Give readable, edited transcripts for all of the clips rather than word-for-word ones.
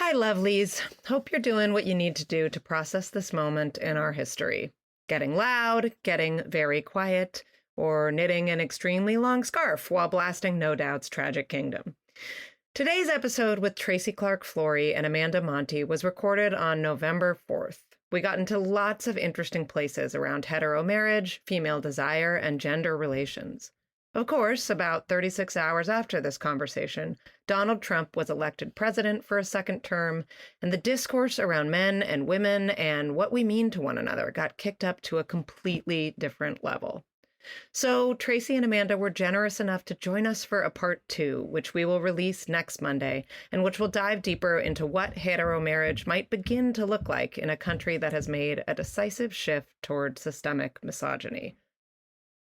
Hi, lovelies. Hope you're doing what you need to do to process this moment in our history. Getting loud, getting very quiet, or knitting an extremely long scarf while blasting No Doubt's Tragic Kingdom. Today's episode with Tracy Clark Flory and Amanda Montei was recorded on November 4th. We got into lots of interesting places around hetero marriage, female desire, and gender relations. Of course, about 36 hours after this conversation, Donald Trump was elected president for a second term, and the discourse around men and women and what we mean to one another got kicked up to a completely different level. So Tracy and Amanda were generous enough to join us for a part 2, which we will release next Monday, and which will dive deeper into what hetero marriage might begin to look like in a country that has made a decisive shift toward systemic misogyny.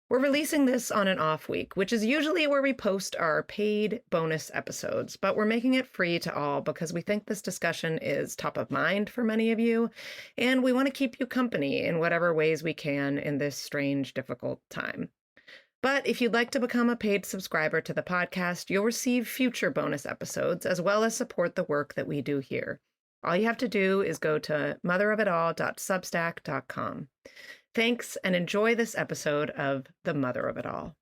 We're releasing this on an off week, which is usually where we post our paid bonus episodes, but we're making it free to all because we think this discussion is top of mind for many of you, and we want to keep you company in whatever ways we can in this strange, difficult time. But if you'd like to become a paid subscriber to the podcast, you'll receive future bonus episodes as well as support the work that we do here. All you have to do is go to motherofitall.substack.com. Thanks, and enjoy this episode of The Mother of It All.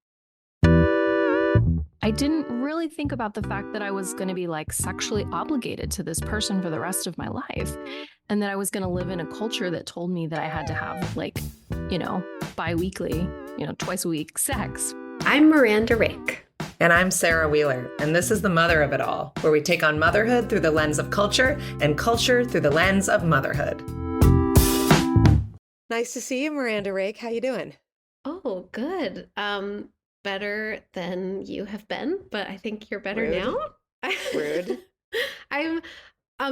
I didn't really think about the fact that I was going to be sexually obligated to this person for the rest of my life, and that I was going to live in a culture that told me that I had to have bi-weekly, twice a week sex. I'm Miranda Rake. And I'm Sarah Wheeler, and this is The Mother of It All, where we take on motherhood through the lens of culture and culture through the lens of motherhood. Nice to see you, Miranda Rake. How you doing? Oh, good. Better than you have been, but I think you're better now. Rude.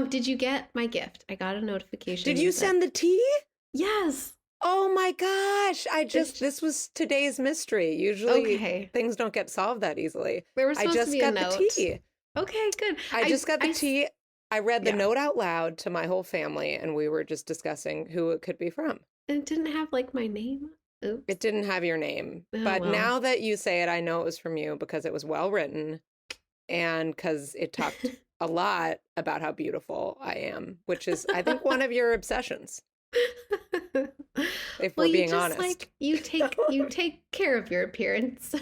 Did you get my gift? I got a notification. Did you send the tea? Yes. Oh my gosh. This was today's mystery. Usually things don't get solved that easily. There was supposed to be a note. The tea. Okay, good. I just got the tea. I read the note out loud to my whole family, and we were just discussing who it could be from. It didn't have my name. Oops. It didn't have your name. But now that you say it, I know it was from you because it was well written and because it talked a lot about how beautiful I am, which is, I think, one of your obsessions. If we're being honest. You take care of your appearance.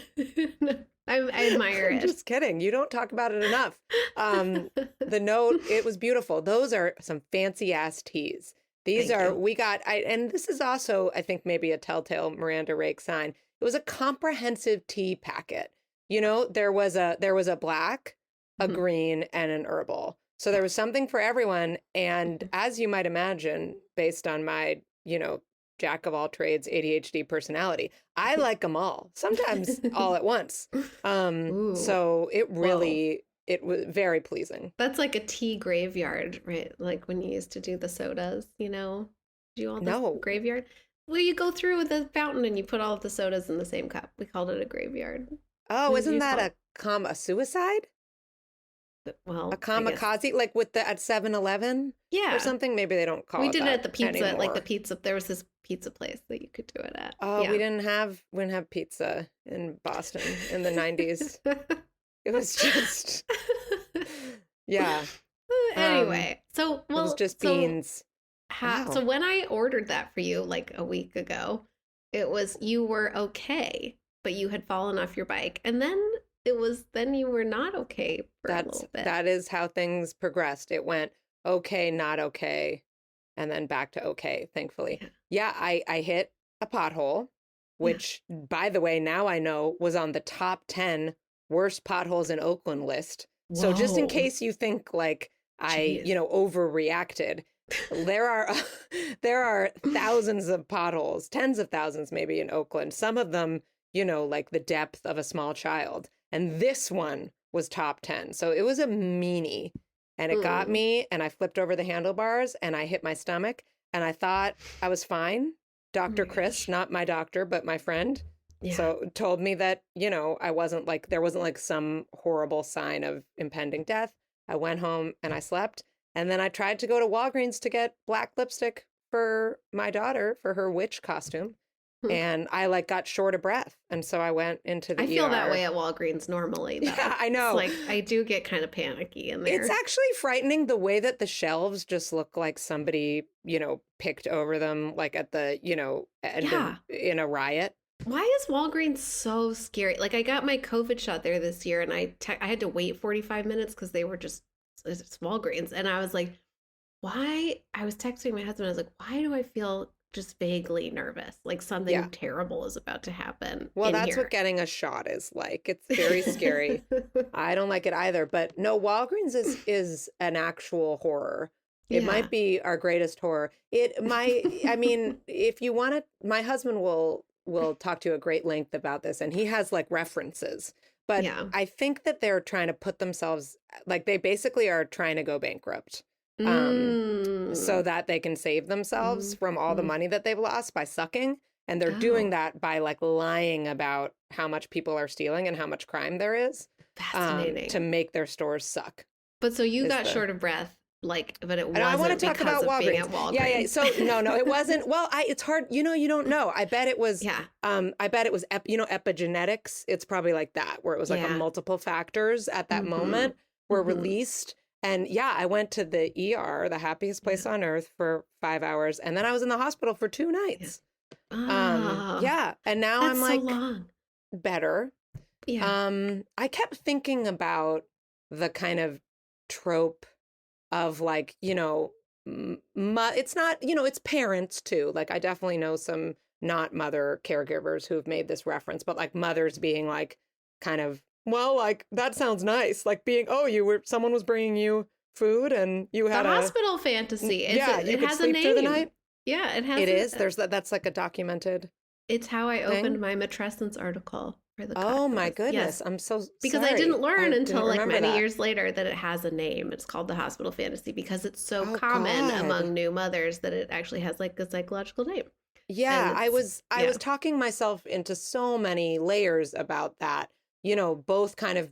I admire it. I'm just kidding. You don't talk about it enough. The note, it was beautiful. Those are some fancy ass teas. And this is also, I think, maybe a telltale Miranda Rake sign. It was a comprehensive tea packet. There was a black, a green, and an herbal. So there was something for everyone. And as you might imagine, based on my, jack of all trades, ADHD personality, I like them all, sometimes all at once. So it really... It was very pleasing. That's like a tea graveyard, right? Like when you used to do the sodas, do all the graveyard? Well, you go through with the fountain and you put all of the sodas in the same cup. We called it a graveyard. Oh, isn't that a suicide? Well, a kamikaze, like at 7-Eleven? Yeah. Or something? Maybe they don't call it that. We did it at the pizza, anymore. There was this pizza place that you could do it at. Oh, yeah. We didn't have pizza in Boston in the 90s. It was just, yeah. Anyway, it was just beans. So when I ordered that for you a week ago, it was you were okay, but you had fallen off your bike, and then you were not okay for a little bit. That is how things progressed. It went okay, not okay, and then back to okay. Thankfully, yeah. I hit a pothole, which, by the way, now I know was on the top 10 worst potholes in Oakland list. Whoa. So just in case you think I overreacted, there are thousands of potholes, tens of thousands maybe in Oakland. Some of them, the depth of a small child. And this one was top 10. So it was a meanie, and it got me, and I flipped over the handlebars and I hit my stomach, and I thought I was fine. Dr. Chris, not my doctor, but my friend. Yeah. So told me that, I wasn't there wasn't some horrible sign of impending death. I went home and I slept. And then I tried to go to Walgreens to get black lipstick for my daughter for her witch costume. and I like got short of breath. And so I went into the I feel that ER. way at Walgreens normally, though. Yeah, I know. It's like I do get kind of panicky in there. It's actually frightening the way that the shelves just look like somebody, picked over them like at the, in a riot. Why is Walgreens so scary? Like I got my COVID shot there this year and I had to wait 45 minutes because they were just it's Walgreens. And I was like, why? I was texting my husband. I was like, why do I feel just vaguely nervous? Like something terrible is about to happen. Well, that's here. what getting a shot is like. It's very scary. I don't like it either. But no, Walgreens is an actual horror. It might be our greatest horror. I mean, if you want to, my husband will talk to you at great length about this, and he has like references. But I think that they're trying to put themselves, like they basically are trying to go bankrupt so that they can save themselves from all the money that they've lost by sucking. And they're doing that by like lying about how much people are stealing and how much crime there is. Fascinating. To make their stores suck. But so you got short of breath. But it wasn't I want to talk about Walgreens. Being at Walgreens. Yeah. So no, it wasn't. Well, it's hard. You don't know. I bet it was. Yeah. I bet it was. Epigenetics. It's probably like that, where it was like a multiple factors at that moment were released. And I went to the ER, the happiest place on earth, for 5 hours, and then I was in the hospital for 2 nights. And now I'm like better. Yeah. I kept thinking about the kind of trope of like, it's not, it's parents too. Like I definitely know some not mother caregivers who've made this reference, but like mothers being like kind of, well, like that sounds nice. Like being, someone was bringing you food and you had the hospital fantasy. It has a name. Through the night. Yeah, it has. It is. That's like a documented. It's how I opened my matrescence article for the. Oh my goodness! Yes. I'm so because sorry. I didn't learn until like many years later that it has a name. It's called the hospital fantasy because it's so common among new mothers that it actually has like a psychological name. Yeah, I was talking myself into so many layers about that. Both kind of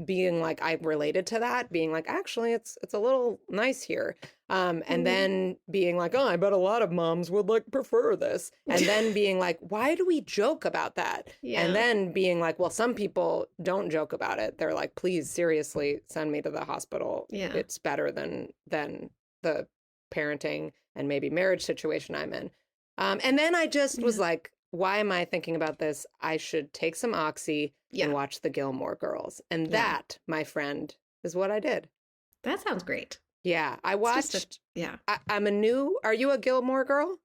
being like I related to that, being like actually it's a little nice here. And then being like, oh, I bet a lot of moms would like prefer this. And then being like, why do we joke about that? Yeah. And then being like, well, some people don't joke about it. They're like, please, seriously, send me to the hospital. Yeah. It's better than the parenting and maybe marriage situation I'm in. And then I just was like, why am I thinking about this? I should take some Oxy and watch the Gilmore Girls. And that, my friend, is what I did. That sounds great. Yeah, I watched. Are you a Gilmore girl?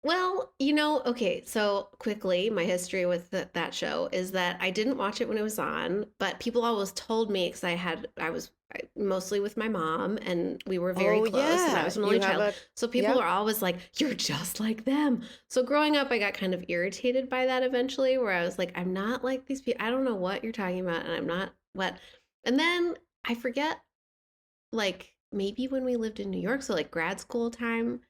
Well, okay, so quickly, my history with that show is that I didn't watch it when it was on, but people always told me because I was mostly with my mom and we were very close and I was an only child. So people were always like, you're just like them. So growing up, I got kind of irritated by that eventually where I was like, I'm not like these people. I don't know what you're talking about and I'm not what. And then I forget, like, maybe when we lived in New York, so like grad school time,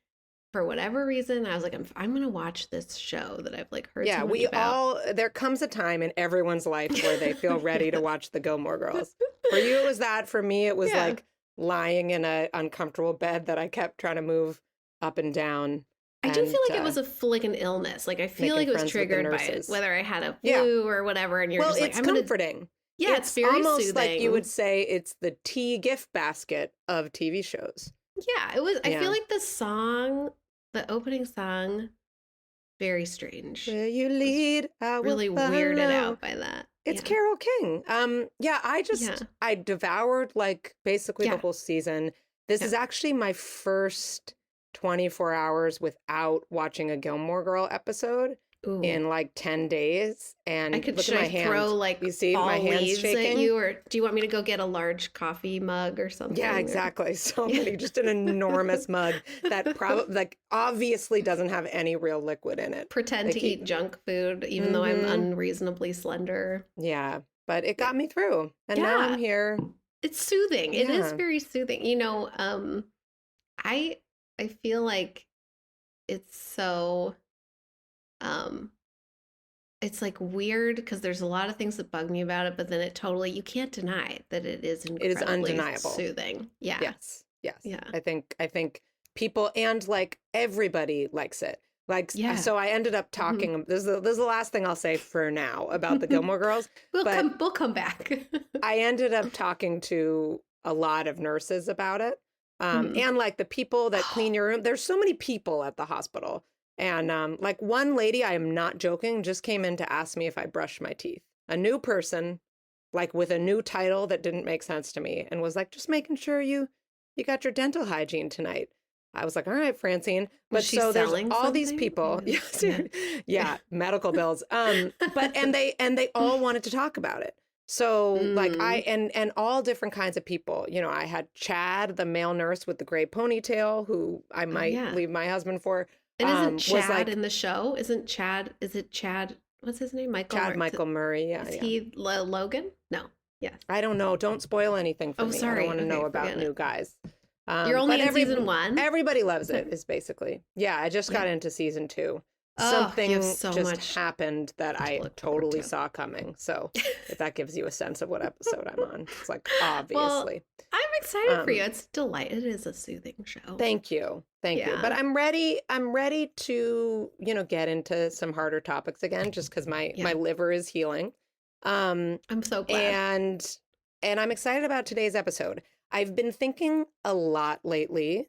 for whatever reason, I was like, I'm going to watch this show that I've like heard so much about. There comes a time in everyone's life where they feel ready to watch the Gilmore Girls. For you, it was that. For me, it was like lying in an uncomfortable bed that I kept trying to move up and down. I do feel like it was like an illness. Like I feel like it was triggered by it, whether I had a flu or whatever. And you're just like, it's comforting. Yeah, it's very almost soothing. Like you would say it's the tea gift basket of TV shows. Yeah, it was. I feel like the opening song, very strange. Where you lead, I will really follow. Weirded out by that. It's Carole King. I devoured like basically the whole season. This is actually my first 24 hours without watching a Gilmore Girl episode. Ooh. In like 10 days. And I could look at my hands. Throw like you see my hands shaking at you, or do you want me to go get a large coffee mug or something? Yeah, exactly. So many, just an enormous mug that probably like obviously doesn't have any real liquid in it. Pretend to eat junk food, even though I'm unreasonably slender. Yeah, but it got me through, and now I'm here. It's soothing. It is very soothing. I feel like it's so. It's like weird because there's a lot of things that bug me about it, but then you can't deny that it is incredibly undeniable. Soothing. Yeah. Yes. Yeah. I think people and like everybody likes it. Like, Yeah. so I ended up talking. This is the last thing I'll say for now about the Gilmore Girls. We'll come back. I ended up talking to a lot of nurses about it. And like the people that clean your room. There's so many people at the hospital. And like one lady, I am not joking, just came in to ask me if I brushed my teeth. A new person, like with a new title that didn't make sense to me, and was like, just making sure you got your dental hygiene tonight. I was like, all right, Francine. But so there's all these people. Yeah, medical bills. But and they all wanted to talk about it. So like and all different kinds of people. You know, I had Chad, the male nurse with the gray ponytail, who I might leave my husband for. And isn't Chad in the show? Is it Chad? What's his name? Michael Murray. Yeah. Is he Logan? No. Yes. I don't know. Don't spoil anything for me. Sorry. I don't want to know about new guys. You're only in season 1? Everybody loves it, is basically. Yeah, I just got into season 2. Something just happened that I totally saw coming. So if that gives you a sense of what episode I'm on, it's like, obviously. Well, I'm excited for you. It's It is a soothing show. Thank you. But I'm ready to, get into some harder topics again, just because my liver is healing. I'm so glad. And I'm excited about today's episode. I've been thinking a lot lately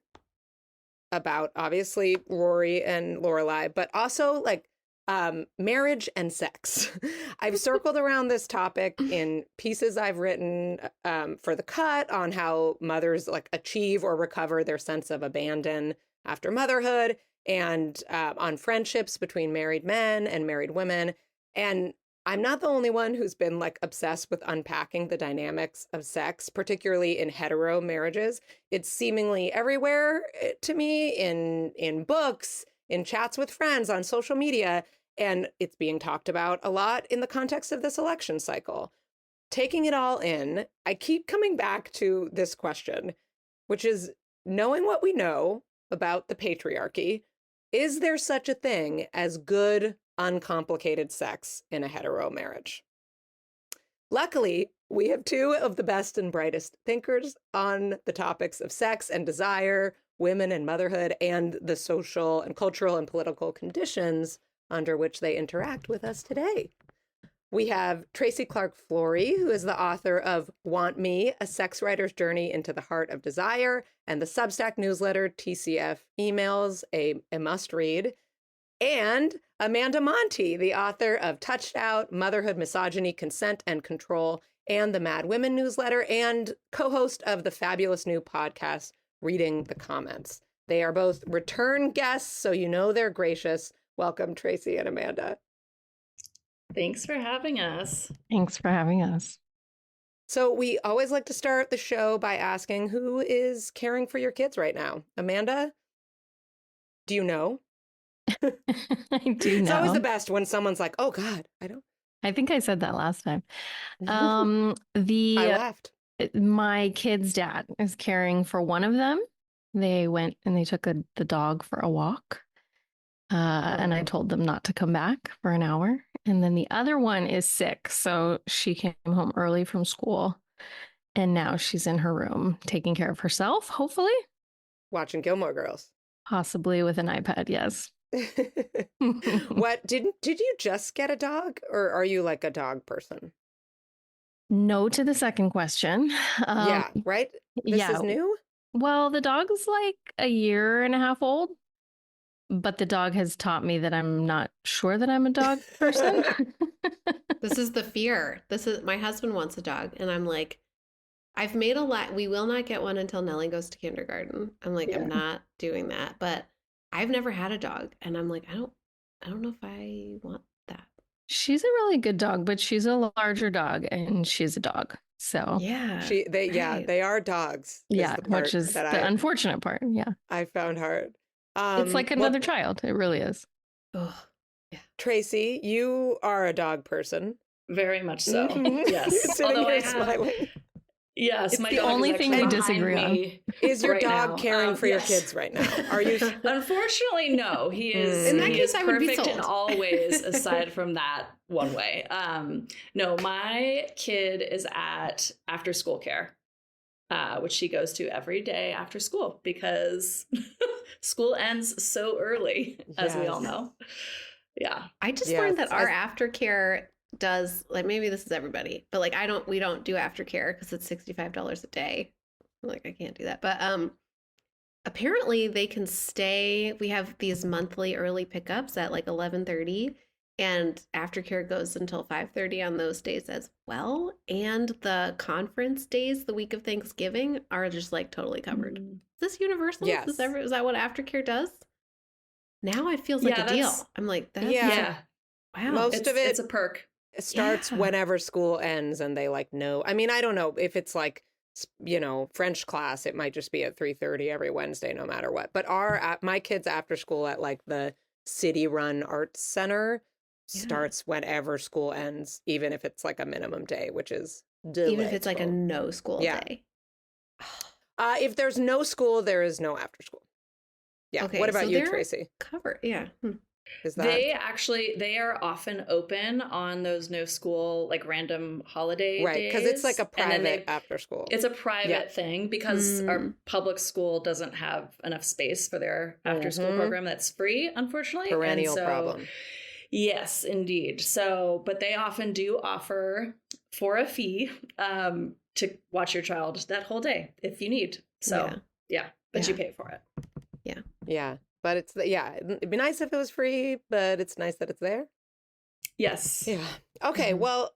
about obviously Rory and Lorelai, but also like marriage and sex. I've circled around this topic in pieces I've written for The Cut on how mothers like achieve or recover their sense of abandon after motherhood, and on friendships between married men and married women. And I'm not the only one who's been like obsessed with unpacking the dynamics of sex, particularly in hetero marriages. It's seemingly everywhere to me in books, in chats with friends, on social media, and it's being talked about a lot in the context of this election cycle. Taking it all in, I keep coming back to this question, which is, knowing what we know about the patriarchy, is there such a thing as good, uncomplicated sex in a hetero marriage? Luckily, we have two of the best and brightest thinkers on the topics of sex and desire, women and motherhood, and the social and cultural and political conditions under which they interact with us today. We have Tracy Clark Flory, who is the author of Want Me, A Sex Writer's Journey into the Heart of Desire, and the Substack newsletter TCF Emails, a must-read. And Amanda Montei, the author of Touched Out, Motherhood, Misogyny, Consent, and Control, and the Mad Women newsletter, and co-host of the fabulous new podcast, Reading the Comments. They are both return guests, so you know they're gracious. Welcome, Tracy and Amanda. Thanks for having us. Thanks for having us. So we always like to start the show by asking, who is caring for your kids right now? Amanda, do you know? I do know. It's always the best when someone's like, oh God, I don't. I think I said that last time. I laughed. My kid's dad is caring for one of them. They went and they took the dog for a walk. And I told them not to come back for an hour. And then the other one is sick. So she came home early from school. And now she's in her room taking care of herself, hopefully. Watching Gilmore Girls. Possibly with an iPad, yes. What did you just get a dog, or are you like a dog person? No to the second question. Yeah, right? This is new? Well, the dog is like a year and a half old, but the dog has taught me that I'm not sure that I'm a dog person. This is the fear. My husband wants a dog, and I'm like, I've made a lot. We will not get one until Nellie goes to kindergarten. I'm like, I'm not doing that, but I've never had a dog, and I'm like, I don't know if I want that. She's a really good dog, but she's a larger dog, and she's a dog. So they are dogs. Yeah, which is the unfortunate part. Yeah, I found hard. It's like another child. It really is. Oh, yeah. Tracy, you are a dog person. Very much so. Yes. Although I have. Yes, it's my the dog only is thing we disagree on. Is your dog caring for your kids right now? Are you? Unfortunately, no. He is. In that case, is I would be perfect sold. in all ways, aside from that one way. No, my kid is at after school care, which she goes to every day after school because school ends so early, as we all Yes. know. Yeah. I just Yes, learned that our I- aftercare does, like, maybe this is everybody, but like we don't do aftercare because it's $65 a day. Like, I can't do that. But apparently they can stay. We have these monthly early pickups at like 11:30, and aftercare goes until 5:30 on those days as well. And the conference days, the week of Thanksgiving, are just like totally covered. Mm. Is this universal? Yes. Is that what aftercare does? Now it feels like Yeah, a deal. that's- I'm like, that's Yeah. wow. Most of it It's a perk. starts Yeah. whenever school ends and they like know. I mean, I don't know if it's like, you know, French class, it might just be at 3:30 every Wednesday, no matter what. But my kids after school at like the city run arts center Yeah. starts whenever school ends, even if it's like a minimum day, which is Even if it's like a delightful. no school Yeah. day. If there's no school, there is no after school. Yeah. Okay, What about so you, they're Tracy? Covered. Yeah. Is that They are often open on those no school, like random holiday right? Because it's like a days, and then private after school. It's a private Yeah. thing because our Mm. public school doesn't have enough space for their after school Mhm. program that's free, unfortunately. And Perennial so- problem. Yes, indeed. So, but they often do offer for a fee to watch your child that whole day if you need. So, yeah, but you Yeah. pay for it. Yeah. But it'd be nice if it was free, but it's nice that it's there. Yes. Yeah. Okay. Mhm. Well,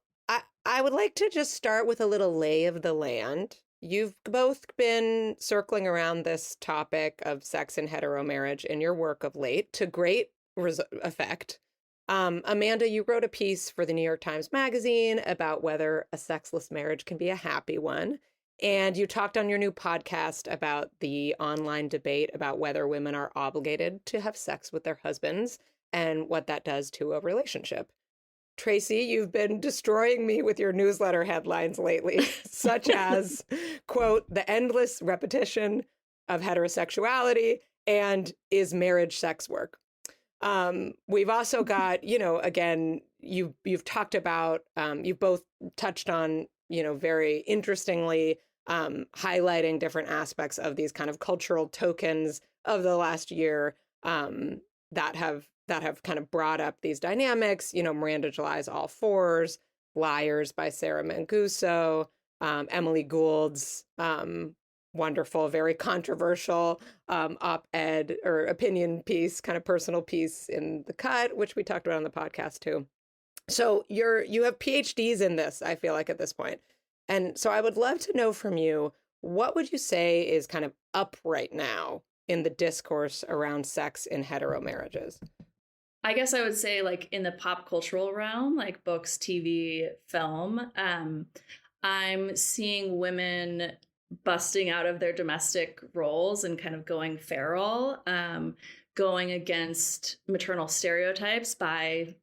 I would like to just start with a little lay of the land. You've both been circling around this topic of sex and hetero marriage in your work of late to great effect. Amanda, you wrote a piece for the New York Times Magazine about whether a sexless marriage can be a happy one. And you talked on your new podcast about the online debate about whether women are obligated to have sex with their husbands and what that does to a relationship. Tracy, you've been destroying me with your newsletter headlines lately, such as, quote, the endless repetition of heterosexuality and is marriage sex work? We've also got, again, you've talked about, you've both touched on, very interestingly, highlighting different aspects of these kind of cultural tokens of the last year that have kind of brought up these dynamics. Miranda July's All Fours, Liars by Sarah Manguso, Emily Gould's wonderful, very controversial op-ed or opinion piece, kind of personal piece in The Cut, which we talked about on the podcast too. So you have PhDs in this, I feel like, at this point. And so I would love to know from you, what would you say is kind of up right now in the discourse around sex in hetero marriages? I guess I would say, like, in the pop cultural realm, like books, TV, film, I'm seeing women busting out of their domestic roles and kind of going feral, going against maternal stereotypes by,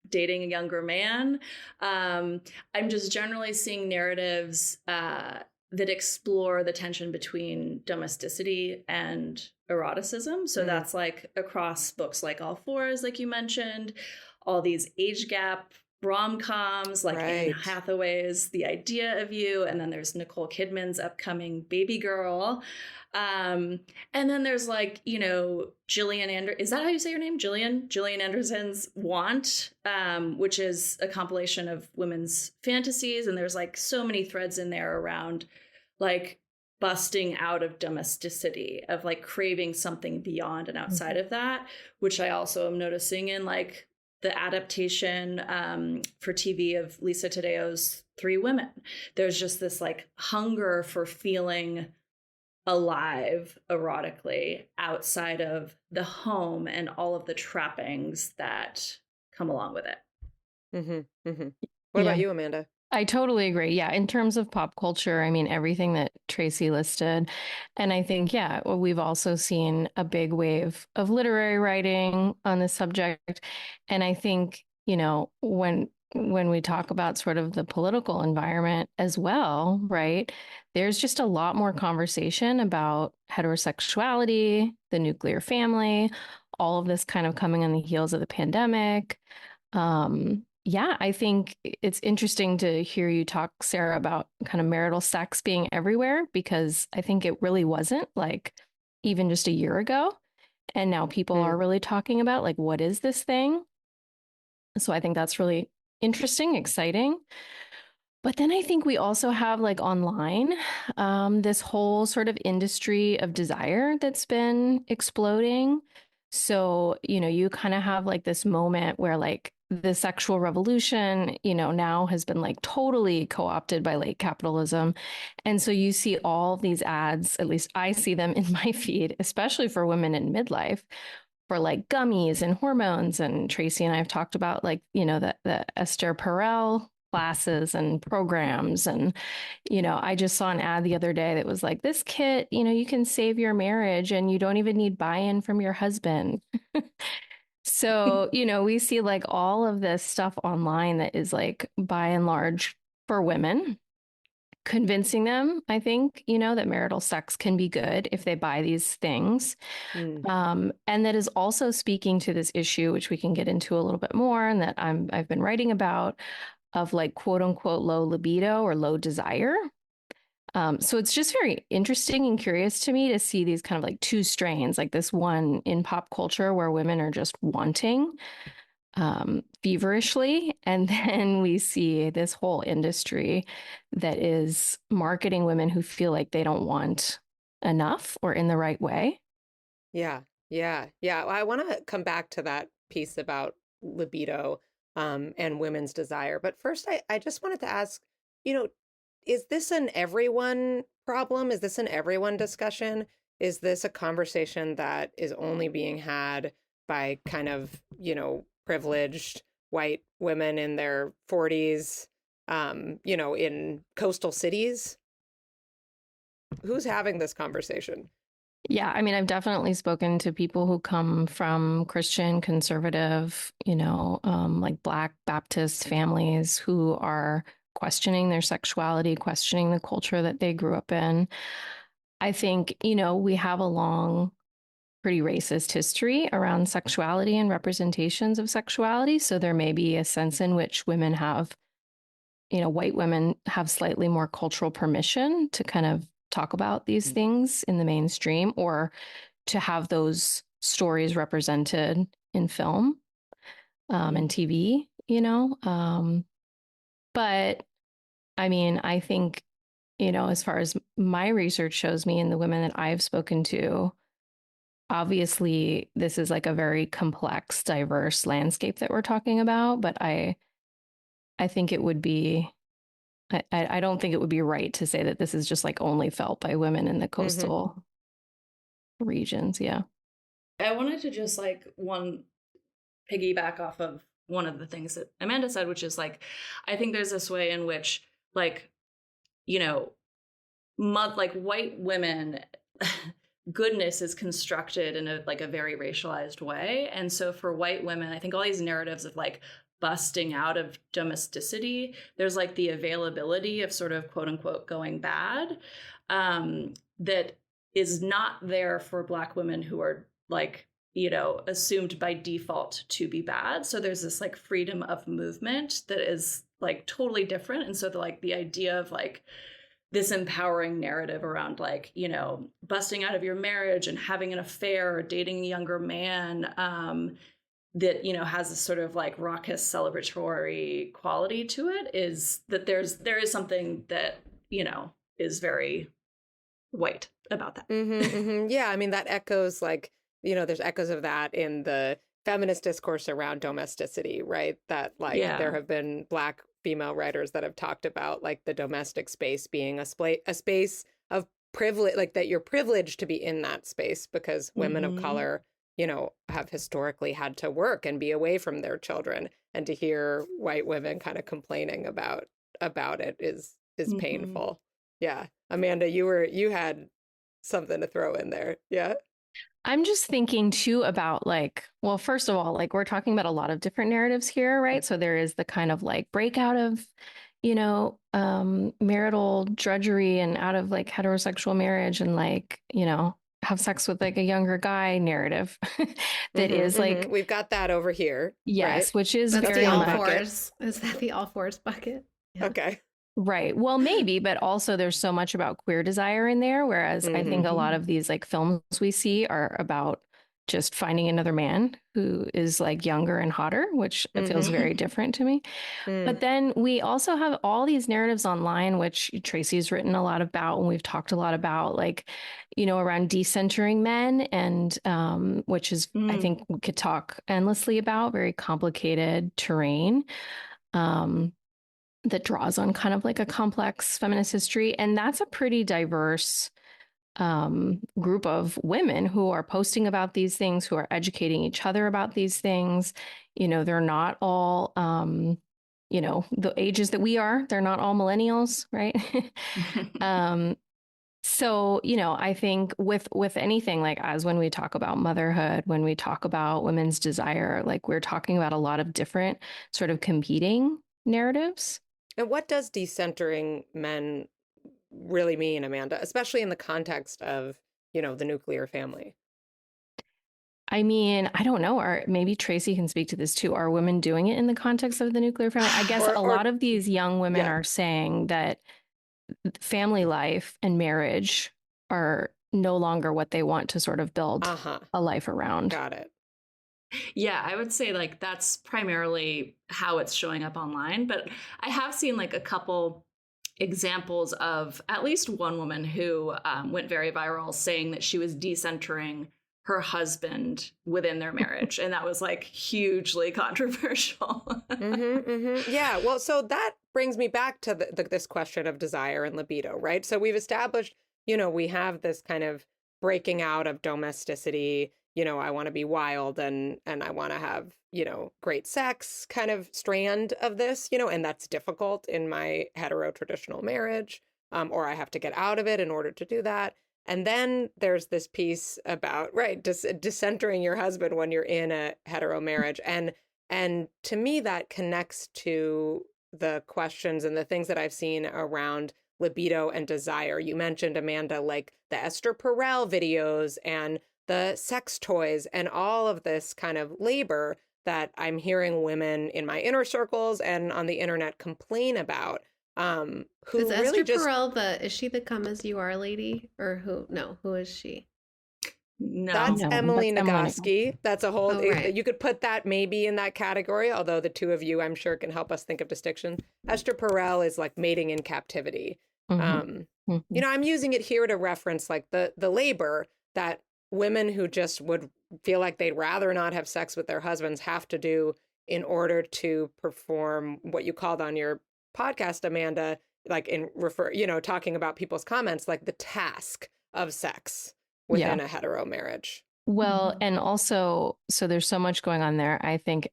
dating a younger man. I'm just generally seeing narratives that explore the tension between domesticity and eroticism. So that's like across books like All Fours, like you mentioned, all these age gap rom-coms like Anne Hathaway's The Idea of You, and then there's Nicole Kidman's upcoming Baby Girl. And then there's like, Gillian Anderson. Is that how you say your name? Gillian Anderson's Want, which is a compilation of women's fantasies. And there's like so many threads in there around like busting out of domesticity, of like craving something beyond and outside of that, which I also am noticing in like the adaptation for TV of Lisa Tadeo's Three Women. There's just this like hunger for feeling alive erotically outside of the home and all of the trappings that come along with it. Mm-hmm, mm-hmm. What about you, Amanda? I totally agree. Yeah. In terms of pop culture, I mean, everything that Tracy listed. And I think, we've also seen a big wave of literary writing on this subject. And I think, when we talk about sort of the political environment as well, right, there's just a lot more conversation about heterosexuality, the nuclear family, all of this kind of coming on the heels of the pandemic. I think it's interesting to hear you talk, Sarah, about kind of marital sex being everywhere, because I think it really wasn't. Like, even just a year ago. And now people are really talking about like, what is this thing? So I think that's really interesting, exciting. But then I think we also have like online, this whole sort of industry of desire that's been exploding. So, you kind of have like this moment where like the sexual revolution, now has been like totally co-opted by late capitalism. And so you see all these ads, at least I see them in my feed, especially for women in midlife, for like gummies and hormones. And Tracy and I have talked about like, the Esther Perel classes and programs. And, I just saw an ad the other day that was like, this kit, you can save your marriage and you don't even need buy-in from your husband. So, we see like all of this stuff online that is like by and large for women, convincing them, I think, that marital sex can be good if they buy these things. And that is also speaking to this issue, which we can get into a little bit more, and that I've been writing about, of like quote unquote low libido or low desire. So it's just very interesting and curious to me to see these kind of like two strains, like this one in pop culture where women are just wanting feverishly. And then we see this whole industry that is marketing women who feel like they don't want enough or in the right way. Yeah. Well, I want to come back to that piece about libido and women's desire. But first, I just wanted to ask, is this an everyone problem? Is this an everyone discussion? Is this a conversation that is only being had by kind of, privileged white women in their 40s, in coastal cities? Who's having this conversation? Yeah, I mean, I've definitely spoken to people who come from Christian, conservative, like Black Baptist families who are questioning their sexuality, questioning the culture that they grew up in. I think, we have a long, pretty racist history around sexuality and representations of sexuality. So there may be a sense in which women have, white women have slightly more cultural permission to kind of talk about these things in the mainstream, or to have those stories represented in film and TV, but I mean, I think, as far as my research shows me and the women that I've spoken to, obviously this is like a very complex, diverse landscape that we're talking about. But I think it would be, I don't think it would be right to say that this is just like only felt by women in the coastal regions. Yeah. I wanted to just like piggyback off of one of the things that Amanda said, which is like, I think there's this way in which like, like white women, goodness is constructed in a very racialized way. And so for white women, I think all these narratives of like busting out of domesticity, there's like the availability of sort of quote unquote going bad, that is not there for Black women who are like, assumed by default to be bad. So there's this like freedom of movement that is like totally different. And so the idea of like this empowering narrative around like, busting out of your marriage and having an affair or dating a younger man, that, has this sort of like raucous celebratory quality to it, is that there is something that, is very white about that. Yeah. I mean, that echoes like, there's echoes of that in the feminist discourse around domesticity, right? That like there have been Black female writers that have talked about like the domestic space being a space of privilege, like that you're privileged to be in that space because women of color, have historically had to work and be away from their children. And to hear white women kind of complaining about it is painful. Yeah. Amanda, you had something to throw in there. Yeah. I'm just thinking too about like, well, first of all, like we're talking about a lot of different narratives here, right? So there is the kind of like breakout of, marital drudgery and out of like heterosexual marriage and like, have sex with like a younger guy narrative that is like, we've got that over here. Yes, right? which is That's very the all much fours. Is that the all fours bucket? Yeah. Okay. Right. Well, maybe, but also there's so much about queer desire in there. Whereas I think a lot of these like films we see are about just finding another man who is like younger and hotter, which it feels very different to me. But then we also have all these narratives online, which Tracy's written a lot about, and we've talked a lot about, like, around decentering men, and which is, I think, we could talk endlessly about, very complicated terrain. That draws on kind of like a complex feminist history. And that's a pretty diverse group of women who are posting about these things, who are educating each other about these things. They're not all, the ages that we are, they're not all millennials, right? So, I think with anything, like, as when we talk about motherhood, when we talk about women's desire, like, we're talking about a lot of different sort of competing narratives. And what does decentering men really mean, Amanda, especially in the context of, the nuclear family? I mean, I don't know. Maybe Tracy can speak to this too. Are women doing it in the context of the nuclear family? I guess a lot of these young women are saying that family life and marriage are no longer what they want to sort of build a life around. Got it. Yeah, I would say like that's primarily how it's showing up online. But I have seen like a couple examples of at least one woman who went very viral saying that she was decentering her husband within their marriage. And that was like hugely controversial. Yeah, well, so that brings me back to this question of desire and libido, right? So we've established, we have this kind of breaking out of domesticity. I want to be wild and I want to have, great sex kind of strand of this, and that's difficult in my hetero traditional marriage, or I have to get out of it in order to do that. And then there's this piece about, right, decentering your husband when you're in a hetero marriage. And to me, that connects to the questions and the things that I've seen around libido and desire. You mentioned, Amanda, like the Esther Perel videos and the sex toys and all of this kind of labor that I'm hearing women in my inner circles and on the internet complain about. Who is really Esther Perel is she the come as you are lady, or who? No, who is she? No, that's Emily Nagoski. That's a whole. Right. You could put that maybe in that category. Although the two of you, I'm sure, can help us think of distinctions. Esther Perel is like mating in captivity. I'm using it here to reference like the labor that women who just would feel like they'd rather not have sex with their husbands have to do in order to perform what you called on your podcast, Amanda, like talking about people's comments, like the task of sex within a hetero marriage. Well, and also, so there's so much going on there. I think,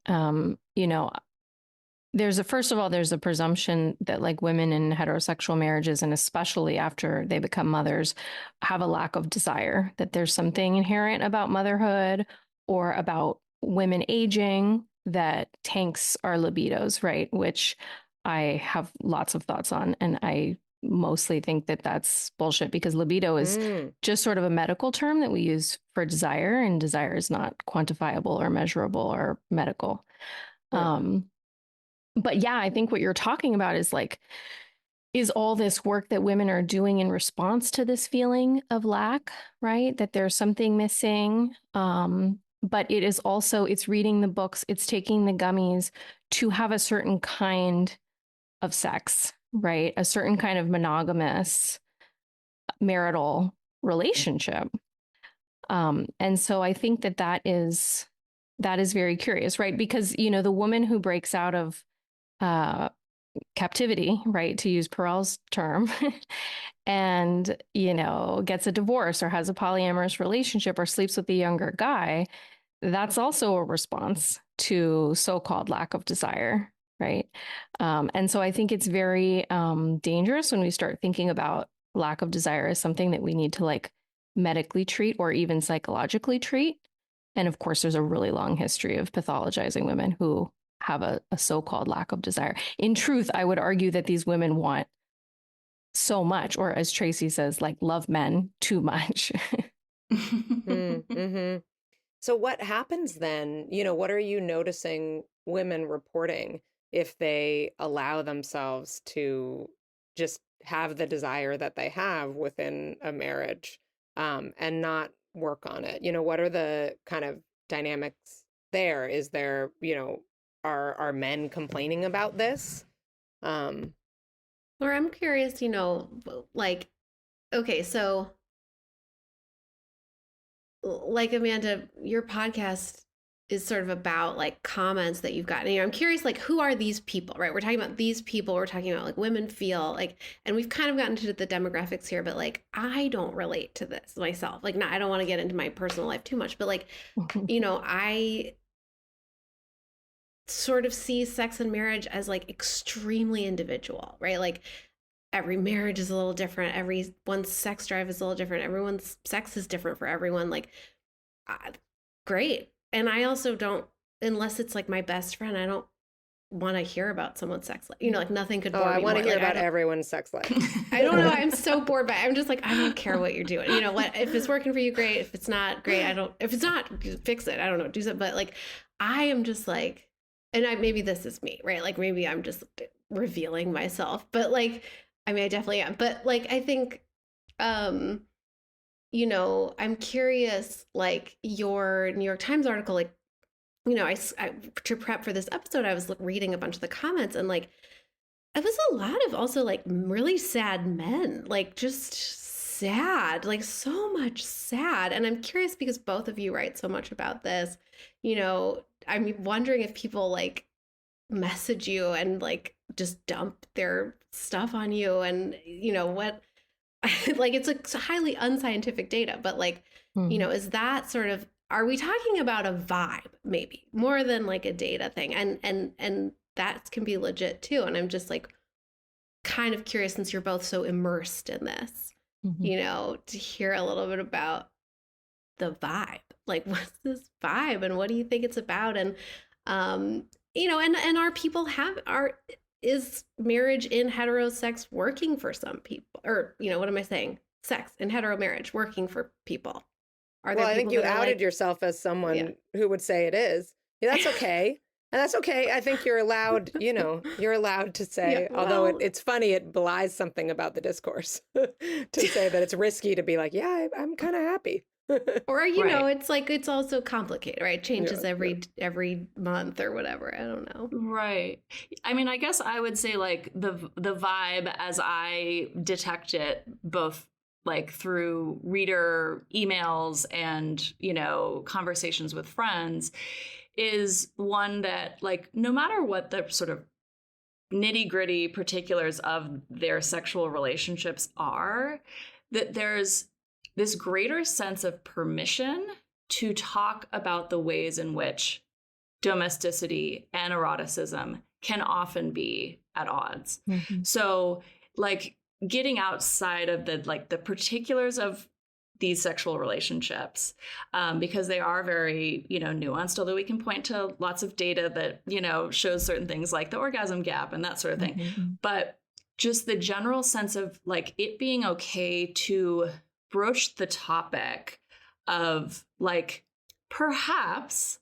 first of all, there's a presumption that like women in heterosexual marriages, and especially after they become mothers, have a lack of desire, that there's something inherent about motherhood or about women aging that tanks our libidos, right? Which I have lots of thoughts on. And I mostly think that that's bullshit, because libido is just sort of a medical term that we use for desire, and desire is not quantifiable or measurable or medical. But yeah, I think what you're talking about is all this work that women are doing in response to this feeling of lack, right? That there's something missing. But it is also, it's reading the books, it's taking the gummies to have a certain kind of sex, right? A certain kind of monogamous marital relationship. And so I think that is very curious, right? Because, the woman who breaks out of captivity, right, to use Perel's term, and, gets a divorce or has a polyamorous relationship or sleeps with a younger guy, that's also a response to so-called lack of desire, right? And so I think it's very dangerous when we start thinking about lack of desire as something that we need to like medically treat or even psychologically treat. And of course, there's a really long history of pathologizing women who have a so-called lack of desire. In truth, I would argue that these women want so much, or as Tracy says, like love men too much. So what happens then? What are you noticing women reporting if they allow themselves to just have the desire that they have within a marriage, and not work on it? What are the kind of dynamics there? Is there, are men complaining about this? Or I'm curious, like, okay, so like Amanda, your podcast is sort of about like comments that you've gotten. I'm curious, like, who are these people, right? We're talking about these people. We're talking about like women feel like, and we've kind of gotten to the demographics here, but like, I don't relate to this myself. Like, I don't want to get into my personal life too much, but like, I sort of see sex and marriage as like extremely individual, right? Like every marriage is a little different. Everyone's sex drive is a little different. Everyone's sex is different for everyone. Like, great. And I also don't, unless it's like my best friend, I don't want to hear about someone's sex life. Like nothing could bore me more. I want to hear like, about everyone's sex life. I don't know. I'm so bored by it. I'm just like, I don't care what you're doing. What, if it's working for you, great. If it's not, great. if it's not, fix it. I don't know, do something. But like, I am just like, and maybe this is me, right? Like maybe I'm just revealing myself, but like, I mean, I definitely am. But like, I think, I'm curious, like your New York Times article, like, I to prep for this episode, I was reading a bunch of the comments, and like, it was a lot of also like really sad men, like just sad, like so much sad. And I'm curious because both of you write so much about this, I'm wondering if people like message you and like just dump their stuff on you, and what, like it's a highly unscientific data, but like, is that sort of, are we talking about a vibe maybe more than like a data thing? And that can be legit too. And I'm just like kind of curious, since you're both so immersed in this, to hear a little bit about the vibe. Like, what's this vibe and what do you think it's about? And, and are people is marriage in hetero sex working for some people? Or, what am I saying? Sex in hetero marriage working for people. Are there I think you outed like, yourself as someone who would say it is. Yeah, that's okay. And that's okay. I think you're allowed, you're allowed to say, although it's funny, it belies something about the discourse to say that it's risky to be like, yeah, I'm kind of happy. Or, it's like, it's also complicated, right? It changes every month or whatever. I don't know. Right. I mean, I guess I would say like the vibe as I detect it, both like through reader emails and, conversations with friends, is one that like, no matter what the sort of nitty gritty particulars of their sexual relationships are, that there's this greater sense of permission to talk about the ways in which domesticity and eroticism can often be at odds. So like getting outside of the particulars of these sexual relationships, because they are very, nuanced, although we can point to lots of data that, shows certain things like the orgasm gap and that sort of thing. But just the general sense of like it being okay to broach the topic of like perhaps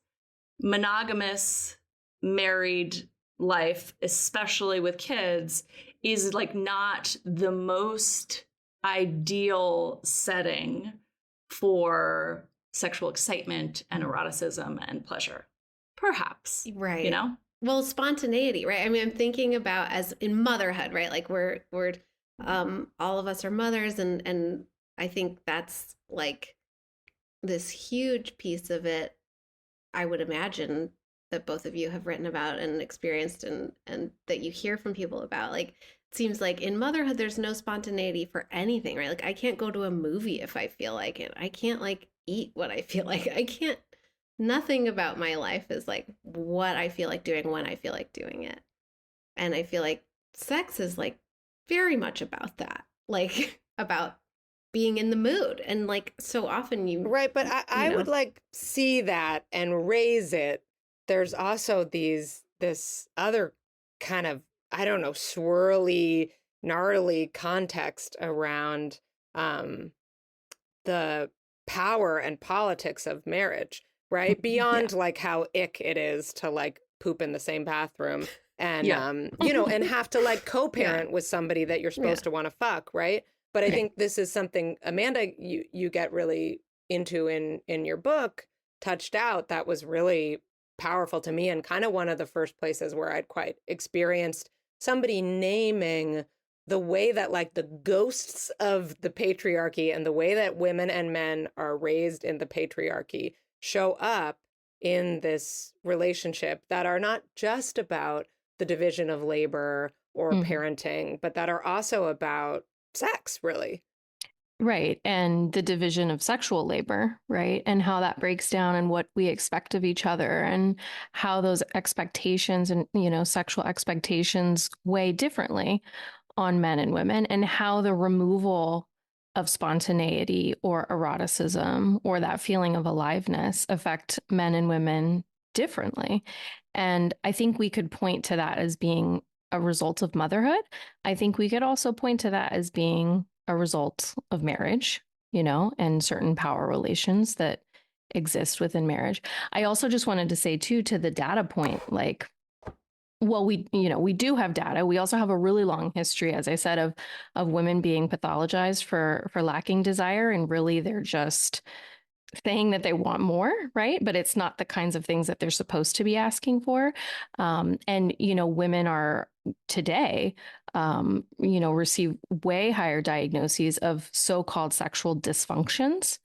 monogamous married life, especially with kids, is like not the most ideal setting for sexual excitement and eroticism and pleasure. Perhaps. Right. Well, spontaneity, right? I mean, I'm thinking about as in motherhood, right? Like we're all of us are mothers, and I think that's like this huge piece of it, I would imagine, that both of you have written about and experienced and that you hear from people about. Like, it seems like in motherhood, there's no spontaneity for anything, right? Like I can't go to a movie if I feel like it. I can't like eat what I feel like. Nothing about my life is like what I feel like doing when I feel like doing it. And I feel like sex is like very much about that, like about being in the mood. And like so often right, but I would like see that and raise it. There's also this other kind of, I don't know, swirly, gnarly context around the power and politics of marriage, right? Beyond like how ick it is to like poop in the same bathroom and Yeah. and have to like co-parent with somebody that you're supposed to want to fuck, right? But I think this is something, Amanda, you get really into in your book, Touched Out, that was really powerful to me, and kind of one of the first places where I'd quite experienced somebody naming the way that like the ghosts of the patriarchy and the way that women and men are raised in the patriarchy show up in this relationship, that are not just about the division of labor or parenting, but that are also about sex, really. Right. And the division of sexual labor, right? And how that breaks down and what we expect of each other, and how those expectations and, sexual expectations weigh differently on men and women, and how the removal of spontaneity or eroticism or that feeling of aliveness affect men and women differently. And I think we could point to that as being a result of motherhood. I think we could also point to that as being a result of marriage, and certain power relations that exist within marriage. I also just wanted to say too, to the data point, like, well, we do have data. We also have a really long history, as I said, of women being pathologized for lacking desire, and really they're just saying that they want more, right? But it's not the kinds of things that they're supposed to be asking for. And women are today, receive way higher diagnoses of so-called sexual dysfunctions.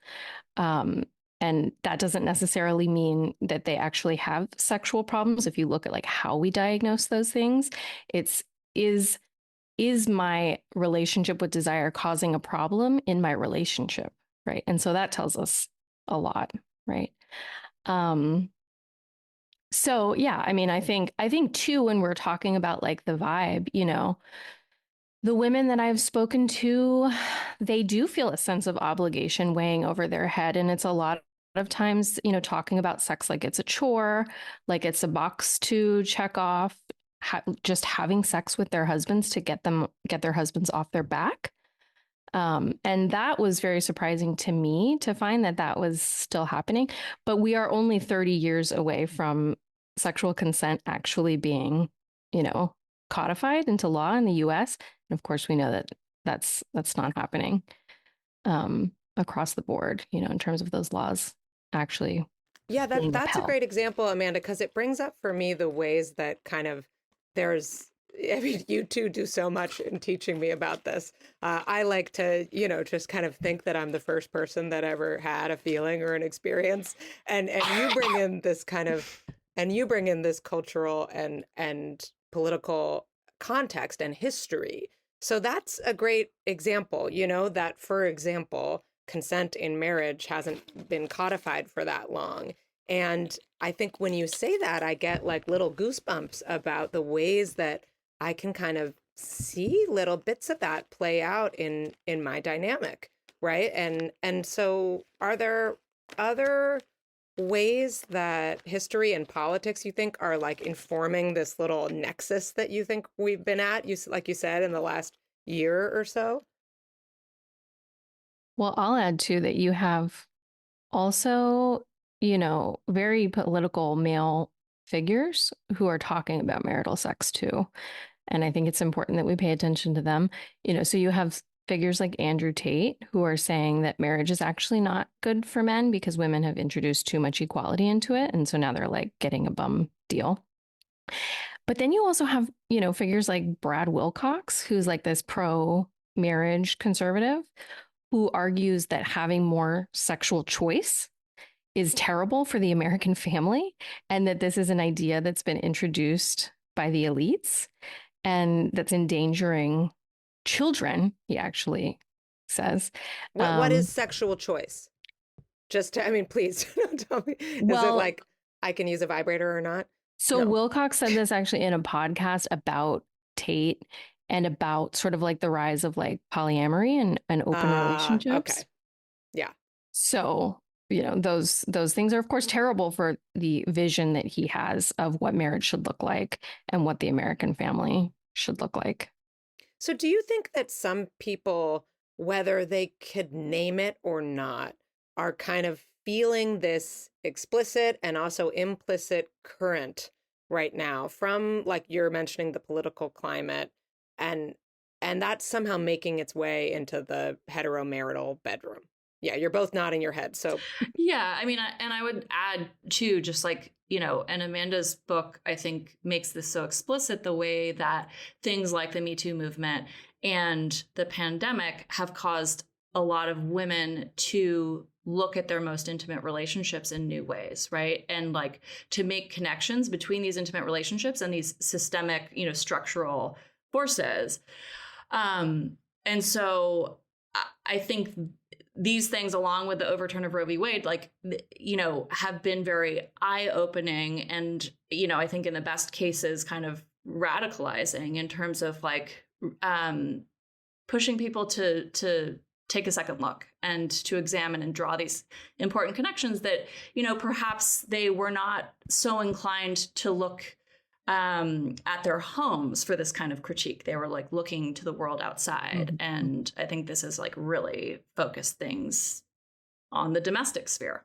And that doesn't necessarily mean that they actually have sexual problems. If you look at like how we diagnose those things, it's is my relationship with desire causing a problem in my relationship, right? And so that tells us a lot, right? So yeah, I mean, I think too, when we're talking about like the vibe, the women that I've spoken to, they do feel a sense of obligation weighing over their head. And it's a lot of times, talking about sex like it's a chore, like it's a box to check off, just having sex with their husbands to get their husbands off their back. And that was very surprising to me to find that was still happening. But we are only 30 years away from sexual consent actually being, codified into law in the US. And of course, we know that that's not happening across the board, in terms of those laws actually. Yeah, that's a great example, Amanda, because it brings up for me the ways that kind of you two do so much in teaching me about this. I like to, just kind of think that I'm the first person that ever had a feeling or an experience. And you bring in this cultural and political context and history. So that's a great example, that, for example, consent in marriage hasn't been codified for that long. And I think when you say that, I get like little goosebumps about the ways that I can kind of see little bits of that play out in my dynamic, right? And so are there other ways that history and politics, you think, are like informing this little nexus that you think we've been at, like you said, in the last year or so? Well, I'll add too that you have also, very political male figures who are talking about marital sex too. And I think it's important that we pay attention to them. So you have figures like Andrew Tate who are saying that marriage is actually not good for men because women have introduced too much equality into it. And so now they're like getting a bum deal. But then you also have, figures like Brad Wilcox, who's like this pro-marriage conservative, who argues that having more sexual choice is terrible for the American family, and that this is an idea that's been introduced by the elites and that's endangering children, he actually says. What is sexual choice? Please don't tell me. Is it like I can use a vibrator or not? So no. Wilcox said this actually in a podcast about Tate and about sort of like the rise of like polyamory and open relationships. Okay. Yeah. So, those things are of course terrible for the vision that he has of what marriage should look like and what the American family should look like. So do you think that some people, whether they could name it or not, are kind of feeling this explicit and also implicit current right now from, like, you're mentioning the political climate, and that's somehow making its way into the heteromarital bedroom? Yeah, you're both nodding your head. So Yeah, I mean, and I would add too, just like, and Amanda's book, I think, makes this so explicit, the way that things like the Me Too movement and the pandemic have caused a lot of women to look at their most intimate relationships in new ways, right? And like to make connections between these intimate relationships and these systemic, structural forces. And so I think these things, along with the overturn of Roe v. Wade, like, have been very eye-opening and, I think in the best cases kind of radicalizing in terms of like pushing people to take a second look and to examine and draw these important connections that, perhaps they were not so inclined to look at their homes for this kind of critique. They were like looking to the world outside. Mm-hmm. And I think this has like really focused things on the domestic sphere.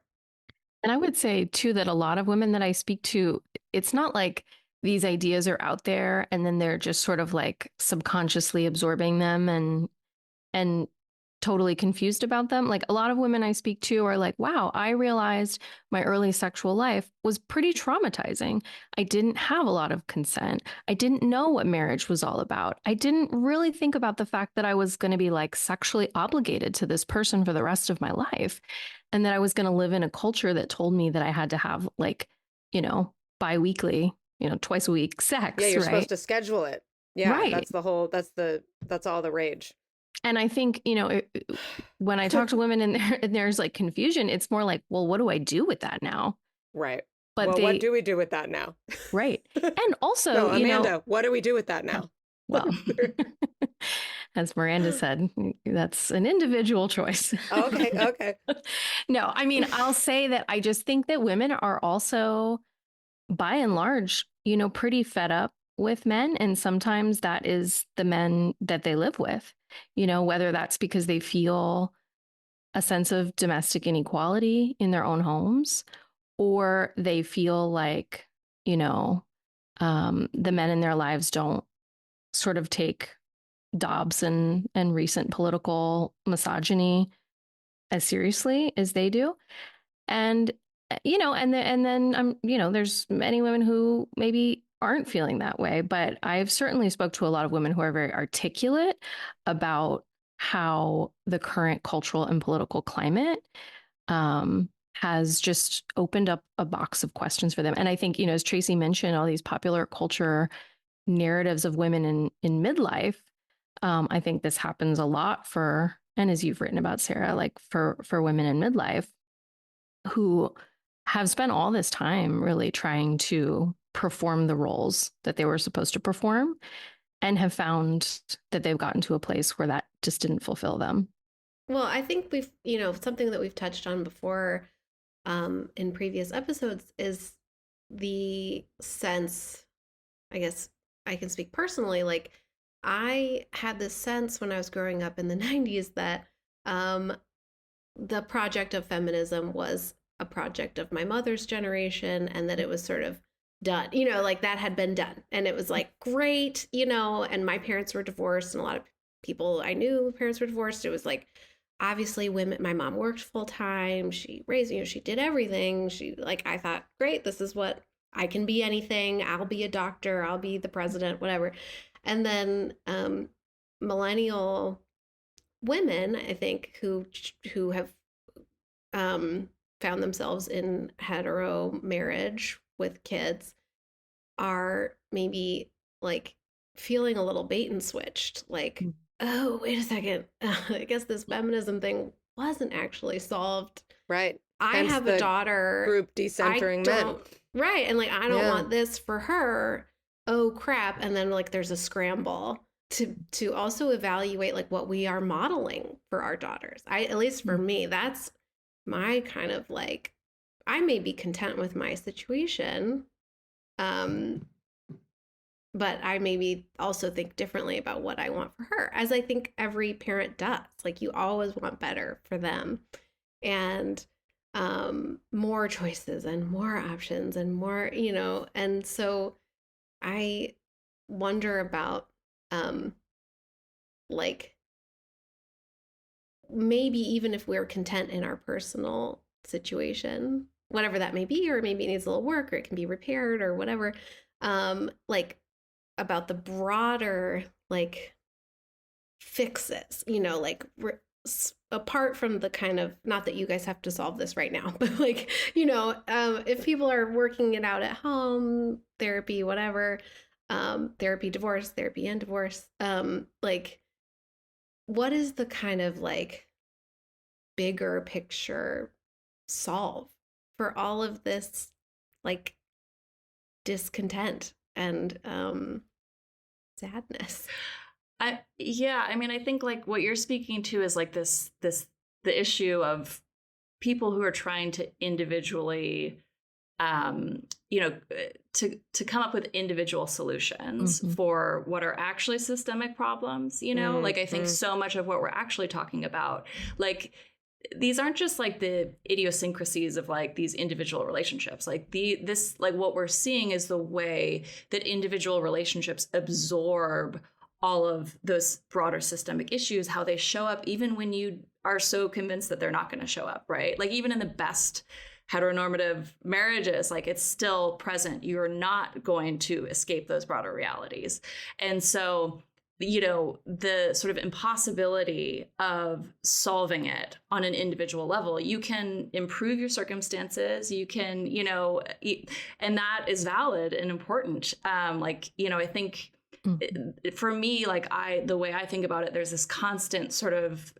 And I would say too, that a lot of women that I speak to, it's not like these ideas are out there and then they're just sort of like subconsciously absorbing them and totally confused about them. Like a lot of women I speak to are like, wow, I realized my early sexual life was pretty traumatizing. I didn't have a lot of consent. I didn't know what marriage was all about. I didn't really think about the fact that I was going to be like sexually obligated to this person for the rest of my life. And that I was going to live in a culture that told me that I had to have like, bi-weekly, twice a week sex. Yeah, you're right? supposed to schedule it. Yeah, right. That's all the rage. And I think, when I talk to women and there's like confusion, it's more like, well, what do I do with that now? Right. But what do we do with that now? Right. And also, no, Amanda, what do we do with that now? Well, as Miranda said, that's an individual choice. Okay. No, I mean, I'll say that I just think that women are also, by and large, pretty fed up with men. And sometimes that is the men that they live with, whether that's because they feel a sense of domestic inequality in their own homes, or they feel like, the men in their lives don't sort of take Dobbs and recent political misogyny as seriously as they do. And, and then, there's many women who maybe aren't feeling that way, but I've certainly spoke to a lot of women who are very articulate about how the current cultural and political climate has just opened up a box of questions for them. And I think, as Tracy mentioned, all these popular culture narratives of women in midlife, I think this happens a lot for, and as you've written about, Sarah, like for women in midlife who have spent all this time really trying to perform the roles that they were supposed to perform and have found that they've gotten to a place where that just didn't fulfill them. Well, I think we've, something that we've touched on before in previous episodes is the sense, I guess I can speak personally, like I had this sense when I was growing up in the 90s that the project of feminism was a project of my mother's generation and that it was sort of done, like that had been done. And it was like, great, and my parents were divorced and a lot of people I knew parents were divorced. It was like, obviously women, my mom worked full time. She raised, she did everything. I thought, great, this is what I can be anything. I'll be a doctor. I'll be the president, whatever. And then millennial women, I think, who have found themselves in hetero marriage with kids are maybe like feeling a little bait and switched. Like, oh, wait a second. I guess this feminism thing wasn't actually solved. Right. I have a daughter. Group decentering men. Right. And like, I don't want this for her. Oh, crap. And then like, there's a scramble to also evaluate like what we are modeling for our daughters. At least for me, that's my kind of like, I may be content with my situation. But I maybe also think differently about what I want for her, as I think every parent does. Like you always want better for them. And more choices and more options and more, and so I wonder about like maybe even if we're content in our personal situation, whatever that may be, or maybe it needs a little work or it can be repaired or whatever, like about the broader like fixes, like apart from the kind of, not that you guys have to solve this right now, but like, if people are working it out at home, therapy, whatever, therapy, divorce, therapy and divorce, like what is the kind of like bigger picture solve for all of this like discontent and sadness? I mean, I think like what you're speaking to is like the issue of people who are trying to individually, to come up with individual solutions for what are actually systemic problems, like I think so much of what we're actually talking about, like these aren't just like the idiosyncrasies of like these individual relationships, like what we're seeing is the way that individual relationships absorb all of those broader systemic issues, how they show up even when you are so convinced that they're not going to show up, right? Like even in the best heteronormative marriages, like it's still present. You're not going to escape those broader realities. And so, the sort of impossibility of solving it on an individual level, you can improve your circumstances, you can, and that is valid and important. I think for me, like the way I think about it, there's this constant sort of,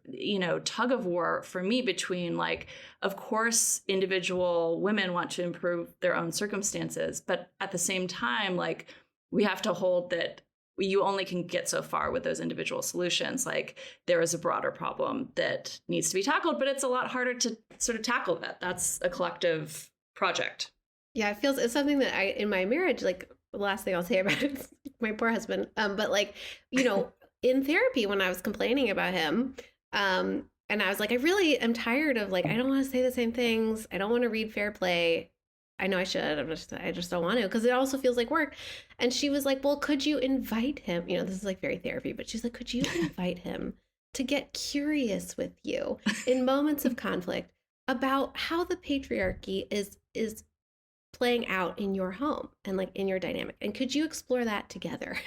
tug of war for me between like, of course, individual women want to improve their own circumstances, but at the same time, like we have to hold that you only can get so far with those individual solutions. Like there is a broader problem that needs to be tackled, but it's a lot harder to sort of tackle that. That's a collective project. Yeah, it's something that in my marriage, like the last thing I'll say about it is my poor husband. But like, in therapy, when I was complaining about him, and I was like, I really am tired of like, I don't want to say the same things. I don't want to read Fair Play. I know I should. I just don't want to, because it also feels like work. And she was like, well, could you invite him? This is like very therapy, but she's like, could you invite him to get curious with you in moments of conflict about how the patriarchy is playing out in your home and like in your dynamic, and could you explore that together?